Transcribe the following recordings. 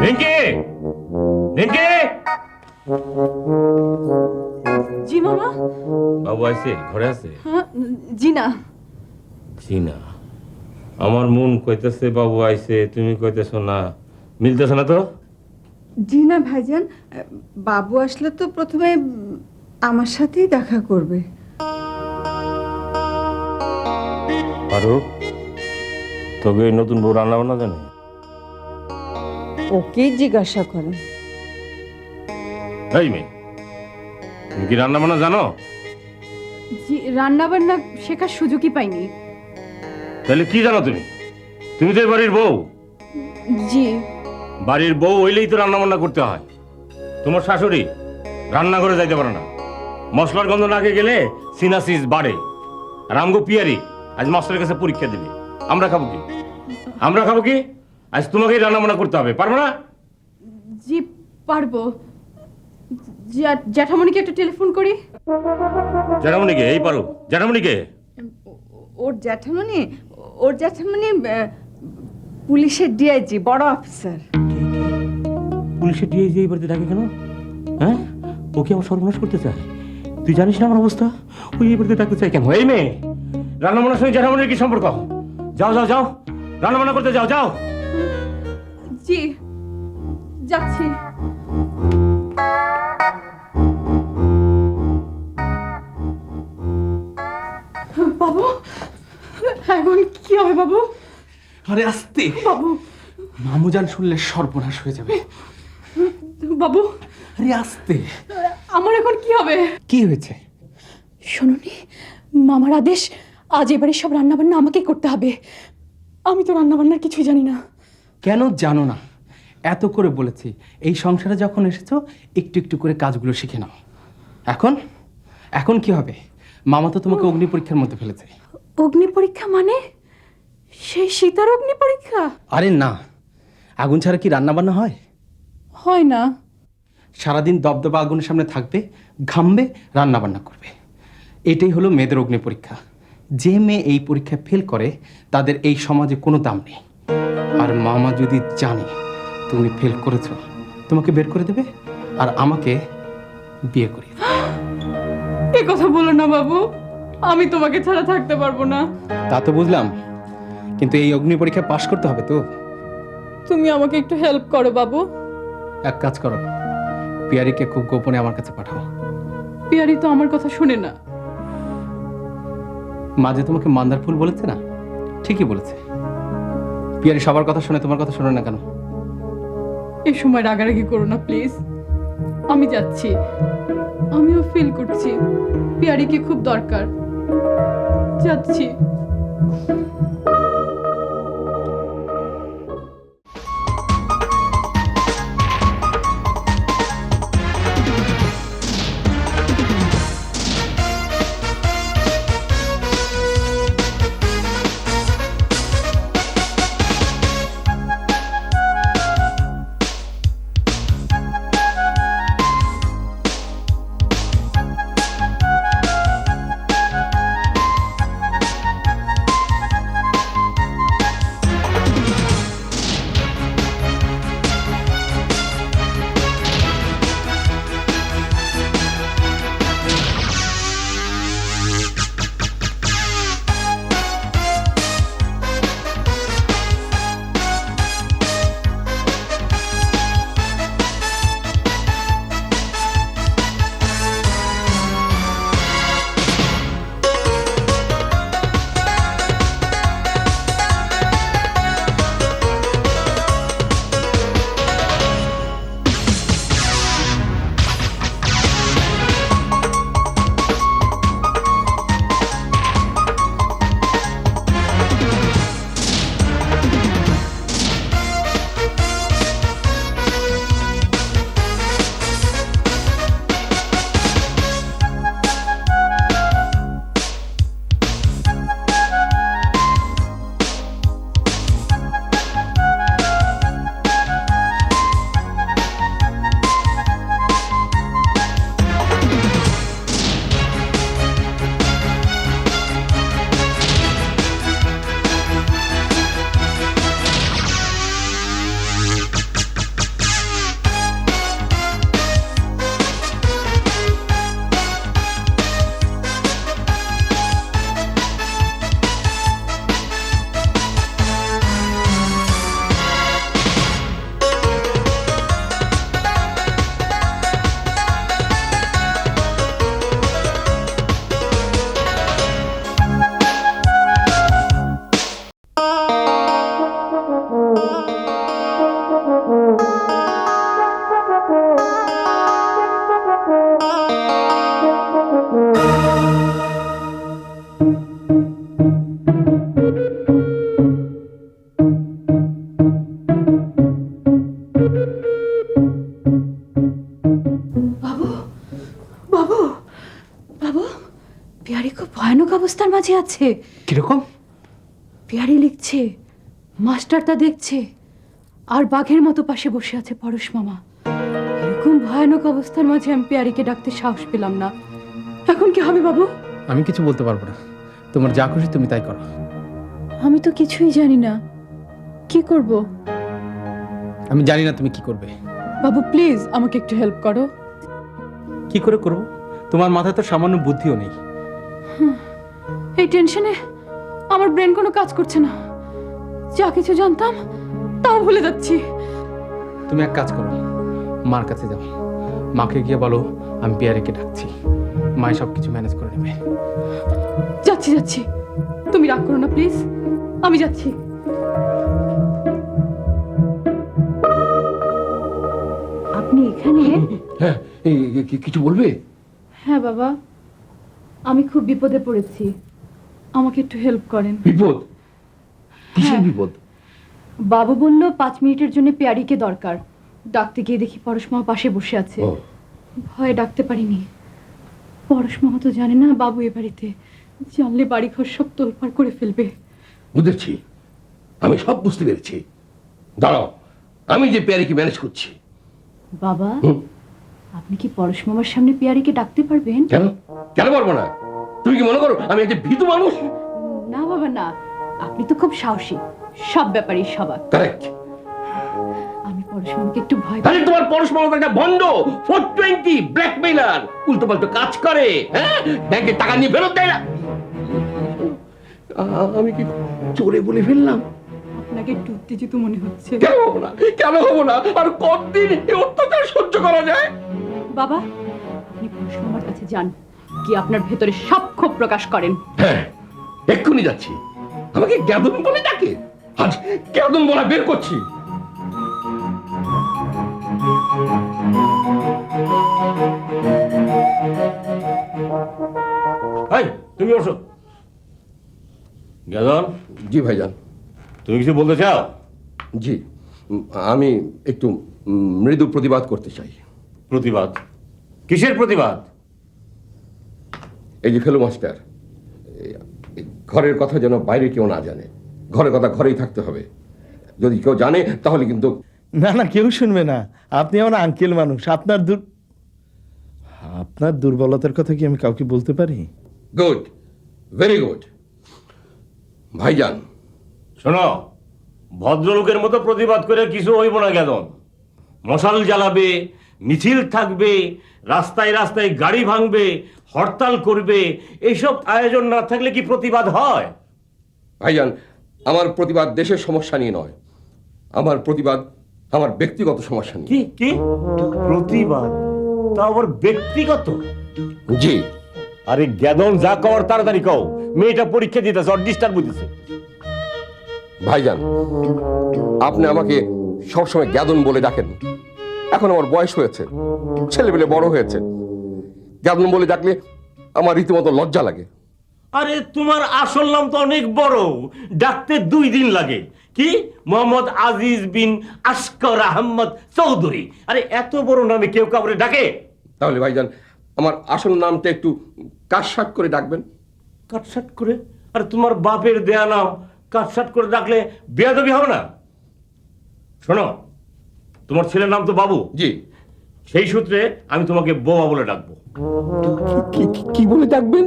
রিঙ্কি, রিঙ্কি, জি মামা। বাবু আইছে, ঘরে আছে? হ্যাঁ, জি না। জি না? আমার মন কইতেছে বাবু আইছে, তুমি কইতেছো না, মিলতেছে না তো? জি না ভাইজান, বাবু আসলে তো প্রথমে আমার সাথেই দেখা করবে। ফারুক, তোকে এই নতুন বউ রান্না বান্না জানে? ওকেই জিজ্ঞাসা করেন। এই মেয়ে, তুমি কি রান্না বান্না জানো? জি, রান্না বান্না শেখার সুযোগই পাইনি। তাহলে কি জানো তুমি? তুমি তো এই বাড়ির বউ। জি। বাড়ির বউ হইলেই তো রান্না বান্না করতে হয়। তোমার শাশুড়ি রান্না করে যাইতে পারে না, মশলার গন্ধ নাকে গেলে সিনাসিস বাড়ে। আর আমগো পিয়ারি আজ মাস্টারের কাছে পরীক্ষা দিবে, আমরা খাবো কি? আমরা খাবো কি? আজ তোমাকেই রান্না বান্না করতে হবে, পারবে না? জি পারবো। জ্যাঠামণিকে একটা টেলিফোন করি। জ্যাঠামণিকে? এই পারো জ্যাঠামণিকে? ওর জ্যাঠামণি, ওর জ্যাঠামণি পুলিশের ডিআইজি, বড় অফিসার। পুলিশের ডিআইজি এই বাড়িতে ডাকে কেন? হ্যাঁ, ওকে আমার সর্বনাশ করতে চায়। তুই জানিস না আমার অবস্থা? ওই এই বাড়িতে ডাকতে চাই কেন? এই মেয়ে, রান্না বান্নার সঙ্গে জ্যাঠামণির কি সম্পর্ক? যাও যাও যাও, রান্না বান্না করতে যাও, যাও। জি যাচ্ছি। বাবু, এখন কি হবে বাবু? আরে আস্তে বাবু, মামুজান শুনলে সর্বনাশ হয়ে যাবে। বাবু, আরে আস্তে। আমার এখন কি হবে? কি হয়েছে? শুনুনি, মামার আদেশ, আজ এবারে সব রান্নাবান্না আমাকেই করতে হবে। আমি তো রান্নাবান্নার কিছুই জানি না। কেন জানো না? এত করে বলেছি, এই সংসারে যখন এসেছো একটু একটু করে কাজগুলো শিখে নাও। এখন এখন কি হবে? মামা তো তোমাকে অগ্নি পরীক্ষার মধ্যে ফেলেছে। অগ্নি পরীক্ষা মানে? সেই সীতার অগ্নি পরীক্ষা? আরে না, আগুন ছাড়া কি রান্না বান্না হয়? হয় না। সারাদিন দবদবা আগুনের সামনে থাকবে, ঘামবে, রান্না বান্না করবে। এটাই হলো মেয়েদের অগ্নি পরীক্ষা। যে মেয়ে এই পরীক্ষায় ফেল করে তাদের এই সমাজে কোনো দাম নেই। আর মামা যদি জানে তুমি ফেল করেছো, তোমাকে বের করে দেবে আর আমাকে বিয়ে করিয়ে দেবে। এ কথা বলো না বাবু, আমি তোমাকে ছাড়া থাকতে পারবো না। তা তো বুঝলাম, কিন্তু এই অগ্নি পরীক্ষায় পাশ করতে হবে তো। তুমি আমাকে একটু হেল্প করো বাবু। এক কাজ করো, পিয়ারিকে খুব গোপনে আমার কাছে পাঠাও। পিয়ারি তো আমার কথা শুনে না। মাঝে তোমাকে মান্দার ফুল বলেছে না? ঠিকই বলেছে। পিয়ারি সবার কথা শুনে, তোমার কথা শোনে না কেন? এই সময় রাগারাগি করো না প্লিজ। আমি যাচ্ছি, আমিও ফিল করছি পিয়ারিকে খুব দরকার। যাচ্ছি। অবস্থার মাঝে আছে। কিরকম? পিয়ারি লিখছে, মাস্টার তা দেখছে, আর বাঘের মতো পাশে বসে আছে পরশ মামা। এরকম ভয়ানক অবস্থার মাঝে আমি পিয়ারিকে ডাকতে সাহস পেলাম না। এখন কি হবে বাবু? আমি কিছু বলতে পারবো না, তোমার যা খুশি তুমি তাই করো। আমি তো কিছুই জানি না, কি করব? আমি জানি না তুমি কি করবে। বাবু প্লিজ আমাকে একটু হেল্প করো। কি করে করবো? তোমার মাথায় তো সামান্য বুদ্ধিও নেই। এই টেনশনে আমার ব্রেন কোনো কাজ করছে না। যা কিছু জানতাম তাও ভুলে যাচ্ছি। তুমি এক কাজ করো, মার কাছে যাও, মাকে গিয়ে বলো আমি পিয়ারিকে ডাকছি, মা সব কিছু ম্যানেজ করে নেবে। যাচ্ছি যাচ্ছি, তুমি রাগ করো না প্লিজ, আমি যাচ্ছি। আপনি এখানে? হ্যাঁ, কিছু বলবে? হ্যাঁ বাবা, আমি খুব বিপদে পড়েছি, আমাকে একটু হেল্প করেন। বিপদ? কিসের হ্যাঁ। বিপদ? বাবু বলল 5 মিনিটের জন্য পিয়ারিকে দরকার। ডাকতে গিয়ে দেখি পরশমামা পাশে বসে আছে। ও, ভয়ে ডাকতে পারিনি। পরশমামা তো জানে না বাবু এ বাড়িতে, জানলে বাড়িঘর সব তোলপাড় করে ফেলবে। বুঝেছি, আমি সব বুঝতে পেরেছি। দাঁড়াও, আমি যে পেয়ারিকে ম্যানেজ করছি। বাবা, হুম। আপনি কি পরশমামার সামনে পিয়ারিকে ডাকতে পারবেন? কেন কেন পারবো না? তুমি কি মনে করো আমি একটা ভীতু মানুষ? না বাবা না, আপনি তো খুব সাহসী, সব ব্যাপারই সবাক। কারেক্ট। আমি পরশমামাকে একটু ভয় তাহলে তোমার পরস্পর একটা ভণ্ড 420 ব্ল্যাকমেইলার, উল্টো পাল্টো কাজ করে, হ্যাঁ, ব্যাংকের টাকা নিয়ে ফেরত দেয় না। আমি কি চোরে বলে ফেললাম? আপনাকে একটু উত্তেজিত মনে হচ্ছে। কেন হবো না, কেন হবো না? আর কতদিন এই অত্যাচার সহ্য করা যায়? বাবা, আপনি পরশমামার কাছে যান, কি আপনার ভেতরে সব ক্ষোভ প্রকাশ করেন। হ্যাঁ, এক্ষুনি যাচ্ছি। আমাকে গ্যাদন বলে ডাকে, আজ গ্যাদন বলা বের করছি। এই তুমি ওঠো। গেদন, জি ভাইজান। তুমি কিছু বলতে চাও? জি, আমি একটু মৃদু প্রতিবাদ করতে চাই। প্রতিবাদ? কিসের প্রতিবাদ? এই যে ফেলু মাস্টার, এই ঘরের কথা যেন বাইরে কেউ না জানে। ঘরের কথা ঘরেই থাকতে হবে। যদি কেউ জানে তাহলে কিন্তু না না, কেউ শুনবে না। আপনি আমার আঙ্কেল মানুষ, আপনার দুর্বলতার কথা কি আমি কাউকে বলতে পারি? Good, very good. ভাইজান, শোনো, ভদ্রলোকের মতো প্রতিবাদ করে কিছু হইব না গেদন। মশাল জ্বালাবে, মিছিল থাকবে, রাস্তায় রাস্তায় গাড়ি ভাঙবে, হরতাল করবে, এইসব আয়োজন না থাকলে কি প্রতিবাদ হয়? ভাইজান, আমার প্রতিবাদ দেশের সমস্যা নিয়ে নয়। আমার প্রতিবাদ আমার ব্যক্তিগত সমস্যা নিয়ে। কি কি প্রতিবাদ? তা আবার ব্যক্তিগত? জি আরে গেদন, যা কর তাড়াতাড়ি কও। মেয়েটা পরীক্ষা দিতেছে, ওর ডিস্টার্ব হইতেছে। ভাইজান, আপনি আমাকে সবসময় গ্যাদন বলে ডাকেন। এখন আমার বয়স হয়েছে, ছেলেবেলে বড় হয়েছে। গ্যাদন বলে ডাকলে আমার রীতিমতো লজ্জা লাগে। আরে তোমার আসল নাম তো অনেক বড়, ডাকতে 2 দিন লাগে। কি? মোহাম্মদ আজিজ বিন আশকর আহমদ চৌধুরী। আরে এত বড় নামে কেউ কাউরে ডাকে? তাহলে ভাইজান, আমার আসল নামটা একটু কাটসাট করে ডাকবেন। কাটসাট করে? আরে তোমার বাপের দেয়া নাম কাটসাট করে ডাকলে বেয়াদবি হবে না? শোনো, তোমার ছেলের নাম তো বাবু। জি। সেই সূত্রে আমি তোমাকে বোবা বলে ডাকবো। কি বলে ডাকবেন?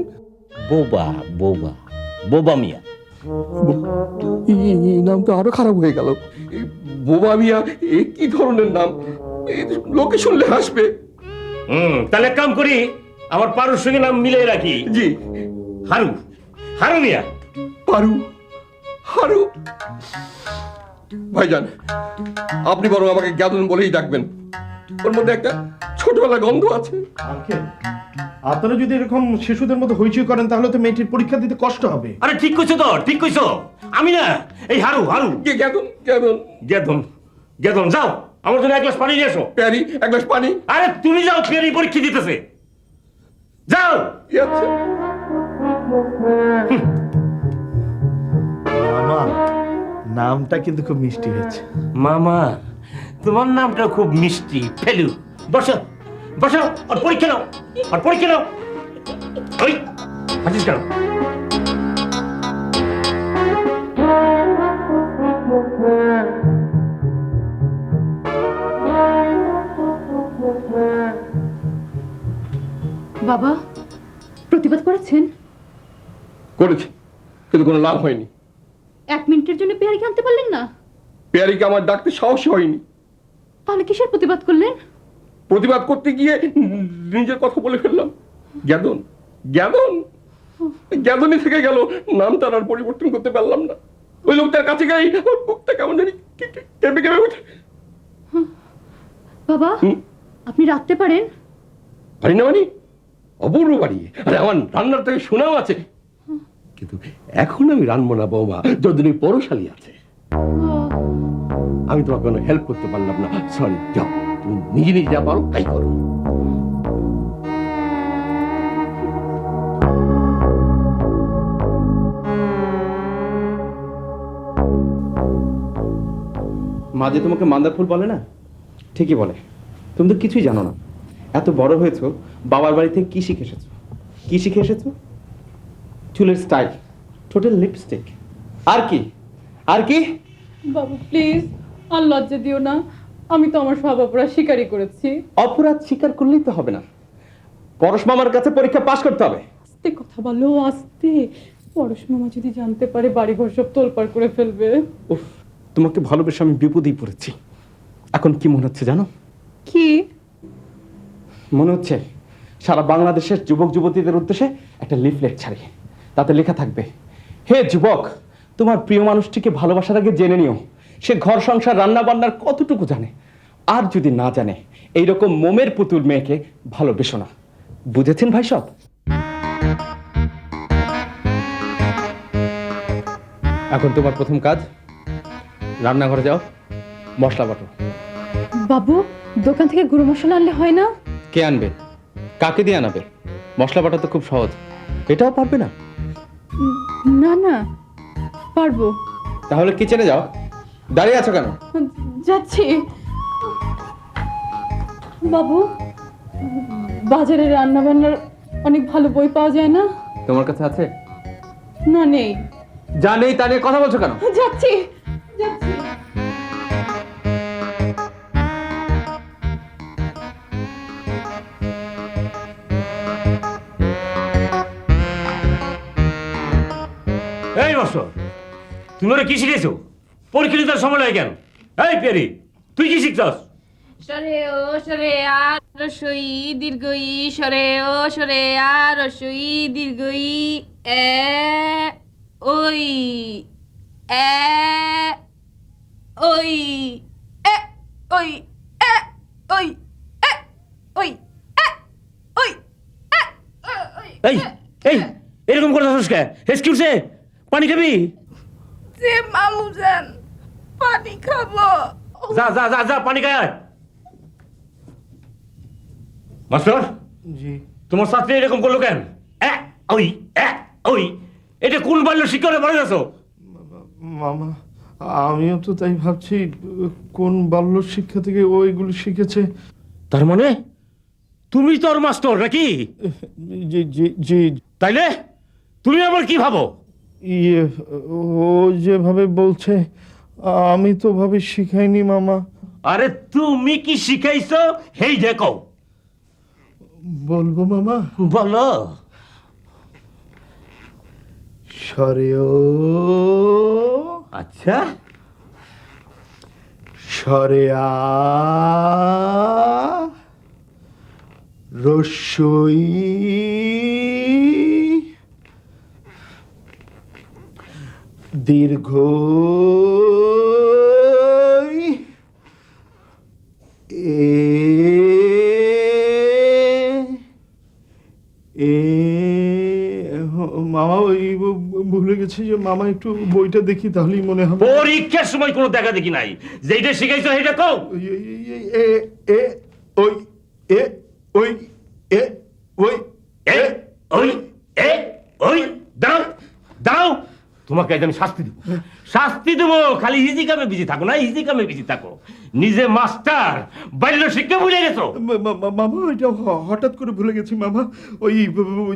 বোবা, বোবা, বোবা মিয়া। এই নাম তো আরো খারাপ হয়ে গেল। এই বোবা মিয়া, এ কি ধরনের নাম? এ লোকে শুনলে হাসবে। তাহলে এক কাম করি, আমার পারুর সঙ্গে নাম মিলিয়ে রাখি। জি। হারু, হারু মিয়া। পারু, হারু। ভাইজান, আপনি বরং আমাকে গ্যাদন বলেই ডাকবেন। ওর মধ্যে একটা ছোটবেলা গন্ধ আছে। আঙ্কেল, আপনারা যদি এরকম শিশুদের মতো হইচই করেন তাহলে তো মেয়েটির পরীক্ষা দিতে কষ্ট হবে। আরে ঠিক কইছো তো, ঠিক কইছো। আমি না, এই হারু, হারু। কে গ্যাদন? গ্যাদন? গেদন, গেদন, যাও আমার জন্য 1 গ্লাস পানি নিয়ে এসো। প্যারি, এক গ্লাস পানি। আরে তুমি যাও, ফেরি পরীক্ষা দিতেছে। যাও। কি আছে? মামা, নামটা কিন্তু খুব মিষ্টি হয়েছে। মামা, তোমার নামটা খুব মিষ্টি। ফেলু, বসো বসো, আর পরীক্ষা নাও, আর পরীক্ষা নাও। ওই হাসিস কেন? বাবা প্রতিবাদ করেছেন? করেছি, কিন্তু কোনো লাভ হয়নি। 1 মিনিটের জন্য পেয়ারিকে আনতে পারলেন না? পেয়ারিকে আমার ডাকতে সাহসী হয়নি। তাহলে কিসের প্রতিবাদ করলেন? প্রতিবাদ করতে গিয়ে নিজের কথা বলে ফেললাম। জ্ঞাদন, জ্ঞাদন, জ্ঞাদনই থেকে গেল, নাম তার আর পরিবর্তন করতে পারলাম না। ওই লোকটার কাছে গেলেই আমার বুকটা কেমন জানি কেঁপে কেঁপে ওঠে। বাবা আপনি রাখতে পারেন? পারি না মানে? অপূর্ব পারি। আরে আমার রান্নার থেকে শোনাও আছে, কিন্তু এখন আমি রানবো না বৌমা, যতদিন ওই পরশালী আছে। আমি তোমাকে কোনো হেল্প করতে পারলাম না, সরি। যাও, তুমি নিজে নিজে যা পারো তাই করো। মা যে তোমাকে মান্দার ফুল বলে না, ঠিকই বলে। তুমি তো কিছুই জানো না। এত বড় হয়েছো, বাবার বাড়ি থেকে কি শিখে এসেছো? কি শিখে এসেছো? চুলের স্টাইল, টোটাল লিপস্টিক। আর কি? আর কি? বাবা প্লিজ আর লজ্জা দিও না, আমি তো আমার সব অপরাধ স্বীকারই করেছি। অপরাধ স্বীকার করলেই তো হবে না, পরশ মামার কাছে পরীক্ষা পাশ করতে হবে। আস্তে কথা বলো, আস্তে। পরশ মামা যদি জানতে পারে বাড়িঘর সব তোলপাড় করে ফেলবে। উফ, তোমাকে ভালোবেসে আমি বিপদেই পড়েছি। এখন কি মনে হচ্ছে জানো? কি মনে হচ্ছে সারা বাংলাদেশের যুবক যুবতীদের উদ্দেশ্যে একটা লিফলেট ছাড়ি। তাতে লেখা থাকবে, হে যুবক, তোমার প্রিয় মানুষটিকে ভালোবাসার আগে জেনে নিও সে ঘর সংসার রান্না বান্নার কতটুকু জানে। আর যদি না জানে, এইরকম মোমের পুতুল মেয়েকে ভালোবেসো না। বুঝেছেন ভাই সব? এখন তোমার প্রথম কাজ, রান্নাঘরে যাও, মশলা বাটো। বাবু দোকান থেকে গুঁড়ো মশলা আনলে হয় না? কে আনবে? কাকে দিয়ে আনাবে? মশলা বাটা তো খুব সহজ। এটাও পারবে না? না না পারবো। তাহলে কিচেনে যাও, দাঁড়িয়ে আছো কেন? যাচ্ছি। বাবু বাজারে রান্না বান্নার অনেক ভালো বই পাওয়া যায় না? তোমার কাছে আছে? না নেই। যা নেই তা নিয়ে কথা বলছো কেন? যাচ্ছি যাচ্ছি। এই মাস্টার, তুমি ওরা কি শিখেছো? পরীক্ষা দিতে সময় লাগে কেন? এই পেয়ারি, তুই কি শিখছস? সরে ও সরে আর রসই দীর্ঘই সরে ও সরে আর রসই দীর্ঘই এ ওই এ ওই এ ওই এ ওই এ ওই এ ওই এ ওই। এই এই এরকম করে থাকছিস কে? এক্সকিউজে, পানি খাবি? যে মামু যান পানি খাবো। যা যা যা যা পানি খায় আয়। মাস্টার, জি তোমার ছাত্রী এরকম করলো কেন? ওই ওই, এটা কোন বাল্য শিক্ষারে পড়ে গেছো? মামা, আমিও তো তাই ভাবছি, কোন বাল্য শিক্ষা থেকে ও এগুলো শিখেছে। তার মানে তুমি তোর মাস্টার নাকি? জি জি জি। তাইলে তুমি আবার কি ভাবো? ইয়ে, ও যেভাবে বলছে আমি তো ভাবে শিখাইনি মামা। আরে তুমি কি শিখাইছো হেই দেখো। বলবো মামা? বলো। সরে ও আচ্ছা, সরে আ রসই দীর্ঘ মামা ওই ভুলে গেছি যে মামা একটু বইটা দেখি তাহলেই মনে হবে। পরীক্ষার সময় কোনো দেখা দেখি নাই, যেটা শিখাইছো সেটা কও। এ এ ওই এ ওই এ ওই এ ওই এ ওই, দাও দাও, তোমাকে আজ আমি শাস্তি দেবো, শাস্তি দেবো। খালি ইজি কামে বিজি থাকো না, ইজি কামে বিজি থাকো। নিজে মাস্টার বাল্য শিক্ষা ভুলে গেছো? মামা এটা হঠাৎ করে ভুলে গেছি মামা। ওই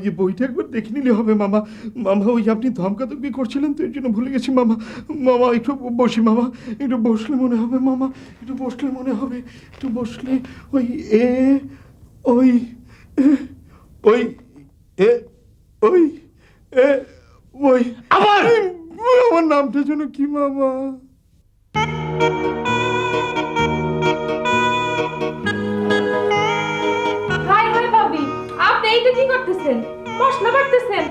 যে বইটা একবার দেখে নিলে হবে মামা। মামা ওই আপনি ধমকাধমকি করছিলেন তো, এর জন্য ভুলে গেছি মামা। মামা একটু বসি মামা, একটু বসলে মনে হবে মামা, একটু বসলে মনে হবে, একটু বসলে ওই এ ওই ওই এ ওই এ ওই আবার আমার নামটা যেন কি মামা? হাই হাই ভাবি, আপনি এইটা কি করতেছেন? মশলা বাটতেছেন?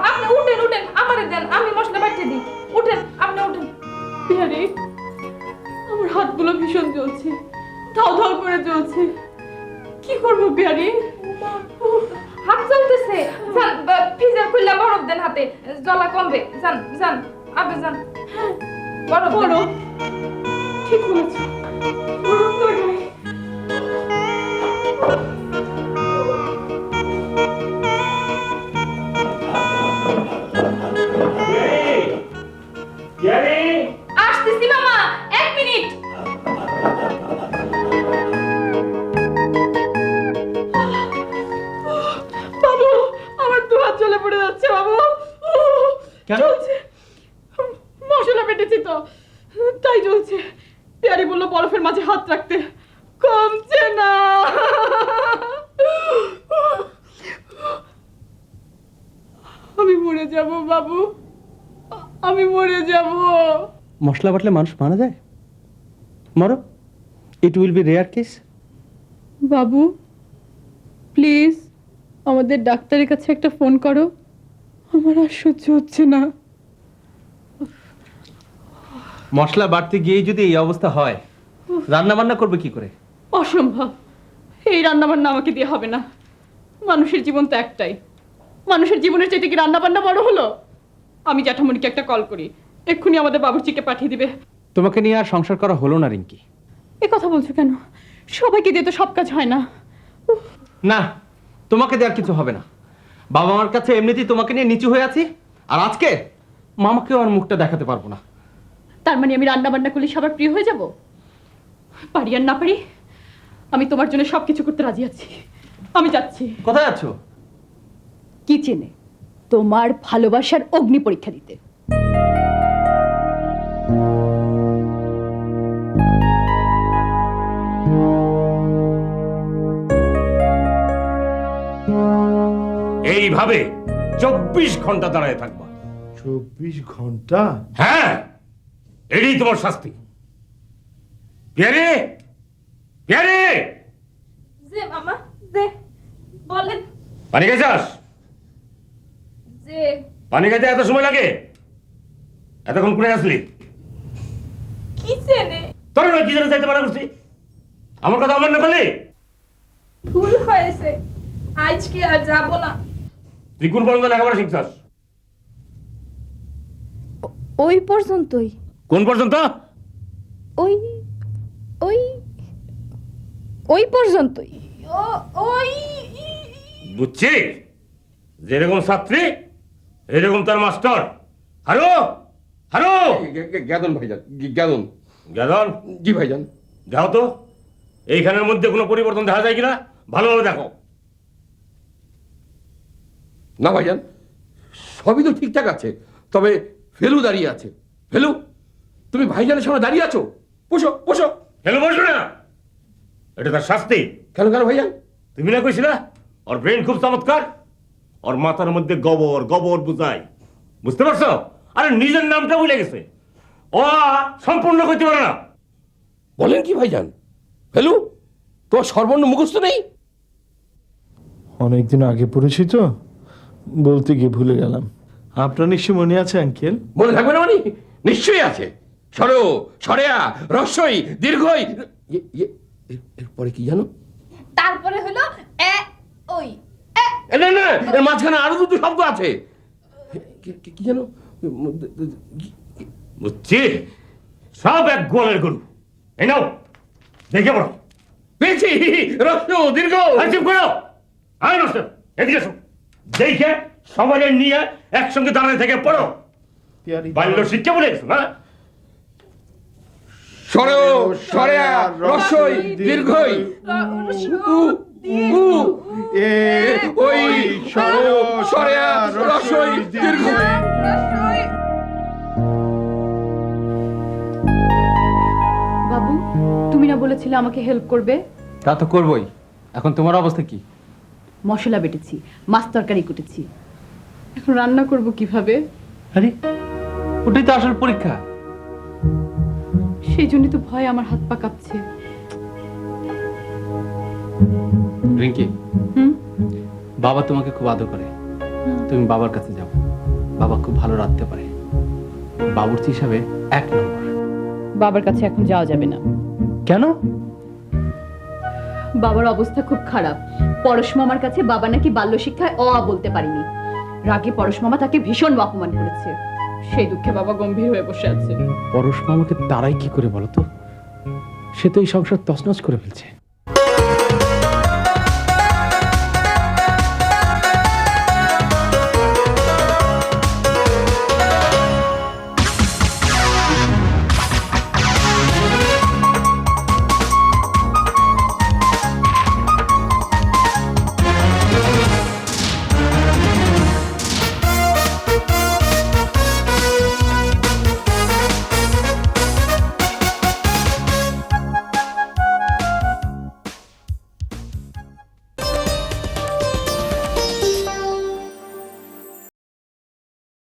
আপনি উঠেন উঠেন, আমারে দেন, আমি মশলা বাটতে দিই। উঠেন, আপনি উঠেন। পিয়ারি, আমার হাতগুলো ভীষণ জ্বলছে, ধাও ধাও করে জ্বলছে। কি করবো পিয়ারি? হাত চলতেছে। যান, ফ্রিজার খুললে বরফ দেন হাতে, জ্বলা কমবে। যান যান, আপনি যান। বরফ দেন। বড় ঠিক বলেছো, বরফ লাগাই। আসতেছি মামা, 1 মিনিট। বাবু, আমার দু হাত জ্বলে পড়ে যাচ্ছে বাবু। কেন? জ্বলছে। মশলা বেটেছি তো, তাই জ্বলছে। পিয়ারি বললো বরফের মাঝে হাত রাখতে, কমছে না। আমি মরে যাব বাবু, আমি মরে যাব। মশলা বাটলে মানুষ মারা যায়? মরো, it will be rare case. বাবু প্লিজ আমাদের ডাক্তারের কাছে একটা ফোন করো, আমার আর সহ্য হচ্ছে না। মশলা বাড়তে গিয়ে যদি এই অবস্থা হয়, রান্না বান্না করবে কি করে? অসম্ভব, এই রান্না বান্না আমাকে দিয়ে হবে না। মানুষের জীবন তো একটাই, মানুষের জীবনের চাইতে কি রান্না বান্না বড় হলো? আমি জ্যাঠামণিকে একটা কল করি, এক্ষুনি আমাদের বাবুর্চিকে পাঠিয়ে দিবে। তোমাকে নিয়ে আর সংসার করা হলো না রিঙ্কি। এ কথা বলছো কেন? সবাইকে দিয়ে তো সব কাজ হয় না। না, তোমাকে দেওয়ার কিছু হবে না। বাবা মার কাছে এমনিতেই তোমাকে নিয়ে নিচু হয়ে আছি, আর আজকে মামাকেও আর মুখটা দেখাতে পারবো না। তার মানে আমি রান্না বান্না করলে সবার প্রিয় হয়ে যাব? পারি আর না পারি, আমি তোমার জন্য সবকিছু করতে রাজি আছি। আমি যাচ্ছি। কোথায় আছো? কিচেনে তোমার ভালোবাসার অগ্নি পরীক্ষা দিতে। এইভাবে 24 ঘন্টা দাঁড়ায় থাকবা। 24 ঘন্টা? হ্যাঁ, এটাই তোমার শাস্তি। পিয়ারে, পিয়ারে, যে মামা, যে বলেন। পানি খাইছাস? যে পানি খাইতে এত সময় লাগে? এতক্ষণ করে আসলি? কিচেনে তোর নয় কি জন্য যাইতে পারা করছি? আমার কথা আমার না বলে? ভুল হয়েছে, আজকে আর যাব না। তুই কোন পর্যন্ত লেখাপড়া শিখছাস? ওই পর্যন্তই। কোন পর্যন্ত? ওই ওই ওই পর্যন্তই। ওই বুঝছি, যেরকম ছাত্রী এরকম তার মাস্টার। হারো, হারো, গ্যাদন ভাইজান, গ্যাদন। গাদন, জি ভাইজান। যাও তো, এইখানের মধ্যে কোনো পরিবর্তন দেখা যায় কিনা ভালোভাবে দেখো। না ভাইজান, সবই তো ঠিকঠাক আছে, তবে ফেলু দাঁড়িয়ে আছে। ফেলু, তুমি ভাইজানের সামনে দাঁড়িয়ে আছো, বসো বসো। হেলো, বসবে না, এটা তার শাস্তি। কেন কেন ভাইজান? তুমি না কইছিলা ওর ব্রেন খুব চমৎকার, ওর মাথার মধ্যে গোবর গোবর বুঝাই, বুঝতে পারছো? আরে নিজের নামটা ভুলে গেছে, ও সম্পূর্ণ করতে পারে না। বলেন কি ভাইজান? ফেলু, তোমার সর্বর্ণ মুখস্থ নেই? অনেকদিন আগে পড়েছি তো, বলতে গিয়ে ভুলে গেলাম। আপনার নিশ্চয় মনে আছে আঙ্কেল? মনে থাকবে না মানে? নিশ্চয়ই আছে। সরো, সরেয়া, রস্যই, দীর্ঘই। এরপরে কি জানো? তারপরে হলো ওই না না, এর মাঝখানে আরো দুটো শব্দ আছে। কি জানো? বুঝছি, সব এক গোয়ালের গরু। এই নাও, দেখে পড়ো। পেয়েছি, রস্য দীর্ঘ। চুপ করো, আয় নষ্ট, এদিকে এসো। দেখে সবাই নিয়ে একসঙ্গে দাঁড়ায় থেকে পড়ো। বাল্য শিক্ষা বলে গেছো না? সরেও সরেয়া রসই দীর্ঘই উ উ এ ওই সরেও সরেয়া রসই দীর্ঘই। বাবু তুমি না বলেছিলে আমাকে হেল্প করবে? তা তো করবই। এখন তোমার অবস্থা কি? মশলা বেটেছি, মাছ তরকারি কুটেছি, এখন রান্না করব কিভাবে? আরে ওটাই তো আসল পরীক্ষা। সেই জন্যই তো ভয় আমার হাত পা কাঁপছে। রিঙ্কি, হুম বাবা তোমাকে খুব আদর করে, তুমি বাবার কাছে যাও। বাবা খুব ভালো রাঁধতে পারে, বাবুর্চি হিসাবে 1 নম্বর। বাবার কাছে এখন যাওয়া যাবে না। কেন? বাবার অবস্থা খুব খারাপ। পরশ মামার কাছে বাবা নাকি বাল্য শিক্ষায় অ আ বলতে পারেনি। রাগে পরশ মামা তাকে ভীষণ অপমান করেছে। সেই দুঃখে বাবা গম্ভীর হয়ে বসে আছে। পরশ মামাকে তারাই কি করে বলো তো? সে তো এই সংসার তছনছ করে ফেলছে।